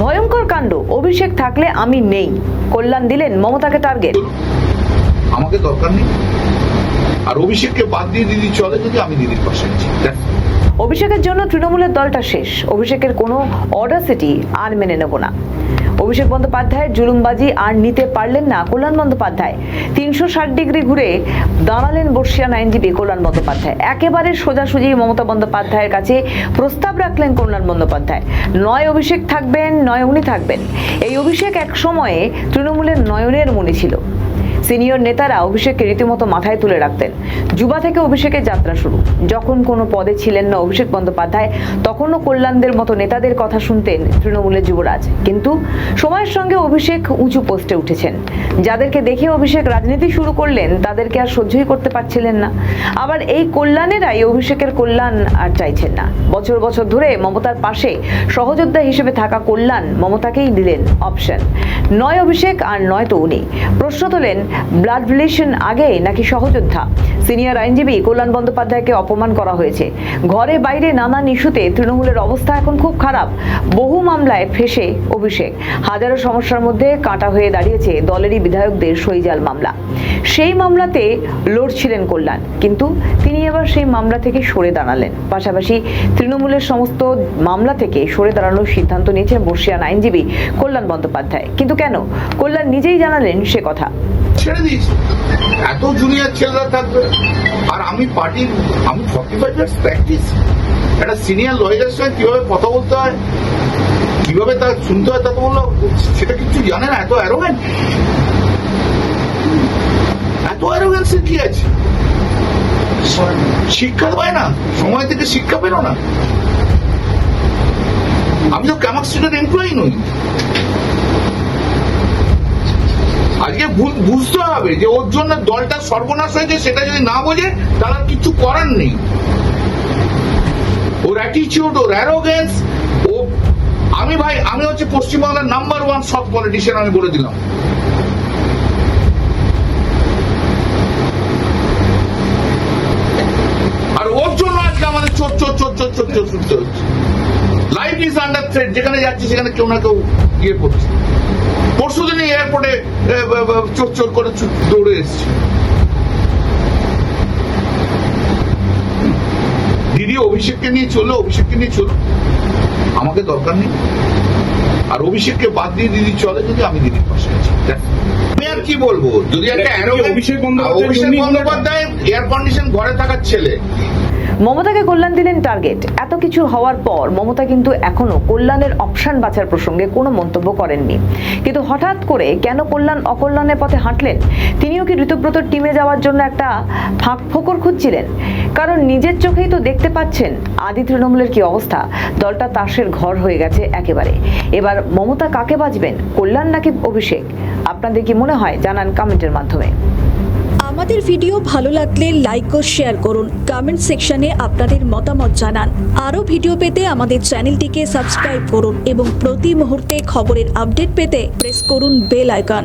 ভয়ঙ্কর কাণ্ড, অভিষেক থাকলে আমি নেই, কল্যাণ দিলেন মমতাকে টার্গেট। আমাকে দরকার নেই, আর অভিষেককে বাদ দিয়ে দিদি চলে যদি আমি দিদির পাশে আছি। অভিষেকের জন্য তৃণমূলের দলটা শেষ, অভিষেকের কোনো অডাসিটি আর মেনে নেব না। অভিষেক বন্দ্যোপাধ্যায়ের জুলুমবাজি আর নিতে পারলেন না কল্যাণ বন্দ্যোপাধ্যায়। 360 ডিগ্রি ঘুরে দাঁড়ালেন বর্ষিয়ান আইনজীবী কল্যাণ বন্দ্যোপাধ্যায়। একেবারে সোজাসুজি মমতা বন্দ্যোপাধ্যায়ের কাছে প্রস্তাব রাখলেন কল্যাণ বন্দ্যোপাধ্যায়। নয় অভিষেক থাকবেন, নয় উনি থাকবেন। এই অভিষেক এক সময়ে তৃণমূলের নয়নের মণি ছিল। সিনিয়র নেতারা অভিষেককে রীতিমতো মাথায় তুলে রাখতেন। যুবা থেকে অভিষেকের যাত্রা শুরু। যখন কোনো পদে ছিলেন না অভিষেক বন্দ্যোপাধ্যায়, তখনও কল্যাণদের মতো নেতাদের কথা শুনতেন তৃণমূলের যুবরাজ। কিন্তু সময়ের সঙ্গে অভিষেক উঁচু পোস্টে উঠেছেন। যাদেরকে দেখে অভিষেক রাজনীতি শুরু করলেন, তাদেরকে আর সহ্যই করতে পারছিলেন না। আবার এই কল্যাণেরাই অভিষেকের কল্যাণ আর চাইছেন না। বছর বছর ধরে মমতার পাশে সহযোদ্ধা হিসেবে থাকা কল্যাণ মমতাকেই দিলেন অপশন। নয় অভিষেক আর নয় তো উনি। প্রশ্ন তোলেন, ব্লাড রিলেশন আগে নাকি সহযোদ্ধা? সিনিয়র আইনজীবী কল্যাণ বন্দ্যোপাধ্যায়কে অপমান করা হয়েছে। ঘরে বাইরে নানান ইস্যুতে তৃণমূলের অবস্থা এখন খুব খারাপ। বহু মামলায় ফেঁসে অভিষেক। হাজারো সমস্যার মধ্যে কাঁটা হয়ে দাঁড়িয়েছে দলেরই বিধায়কদের সইজাল মামলা। সেই মামলাতে লড়ছিলেন কল্যাণ, কিন্তু তিনি এবার সেই মামলা থেকে সরে দাঁড়ালেন। পাশাপাশি তৃণমূলের সমস্ত মামলা থেকে সরে দাঁড়ানোর সিদ্ধান্ত নিয়েছেন বর্ষিয়ান আইনজীবী কল্যাণ বন্দ্যোপাধ্যায়। কিন্তু কেন? কল্যাণ নিজেই জানালেন সে কথা। ছেড়ে দিয়েছি, এত জুনিয়র ছেলেরা থাকবে, আর আমি 45 ইয়ার্স প্র্যাকটিস। একটা সিনিয়র লয়ারের সঙ্গে কিভাবে কথা বলতে হয়, কিভাবে তা শুনতে হয়, তা তো বললো সেটা কিছু জানে না। এত অ্যারোগ্যান্সের কি আছে? শিক্ষা পায় না, সময় থেকে শিক্ষা পেল না। আমি তো ক্যামাক স্ট্রিটের এমপ্লয়ি নই। আজকে বুঝতে হবে যে ওর জন্য দলটা সর্বনাশ হয়েছে, সেটা যদি না বোঝে তাহলে আর কিছু করার নেই। ওর অ্যাটিটিউড, ওর অ্যারোগেন্স, আমি হচ্ছে পশ্চিমবাংলার নাম্বার 1 সৎ পলিটিশিয়ান, আমি বলে দিলাম। আর ওর জন্য আজকে আমাদের চোর শুনতে হচ্ছে। Life is under threat. যেখানে যাচ্ছি সেখানে কেউ না কেউ ইয়ে করছে। পরশুদিনই এয়ারপোর্টে চোর করে দৌড়ে এসছে। দিদি অভিষেককে নিয়ে চলো, আমাকে দরকার নেই, আর অভিষেককে বাদ দিয়ে দিদি চলে যদি আমি দিদির পাশে আছি। আমি আর কি বলবো? যদি একটা অভিষেক বন্দ্যোপাধ্যায় এয়ার কন্ডিশন ঘরে থাকার ছেলে। মমতাকে কল্যাণ দিলেন টার্গেট। এত কিছু হওয়ার পর মমতা কিন্তু এখনো কল্যাণের অপশন বাছার প্রসঙ্গে কোনো মন্তব্য করেননি। কিন্তু হঠাৎ করে কেন কল্যাণ অকল্যাণের পথে হাঁটলেন? তিনিও কি ঋতব্রতর টিমে যাওয়ার জন্য একটা ফাঁক ফোকর খুঁজছিলেন? কারণ নিজের চোখেই তো দেখতে পাচ্ছেন আদি তৃণমূলের কি অবস্থা। দলটা তাসের ঘর হয়ে গেছে একেবারে। এবার মমতা কাকে বাঁচবেন, কল্যাণ নাকি অভিষেক? আপনাদের কি মনে হয় জানান কমেন্টের মাধ্যমে। আমাদের ভিডিও ভালো লাগলে লাইক ও শেয়ার করুন। কমেন্ট সেকশনে আপনাদের মতামত জানান। আরও ভিডিও পেতে আমাদের চ্যানেলটিকে সাবস্ক্রাইব করুন এবং প্রতি মুহূর্তে খবরের আপডেট পেতে প্রেস করুন বেল আইকন।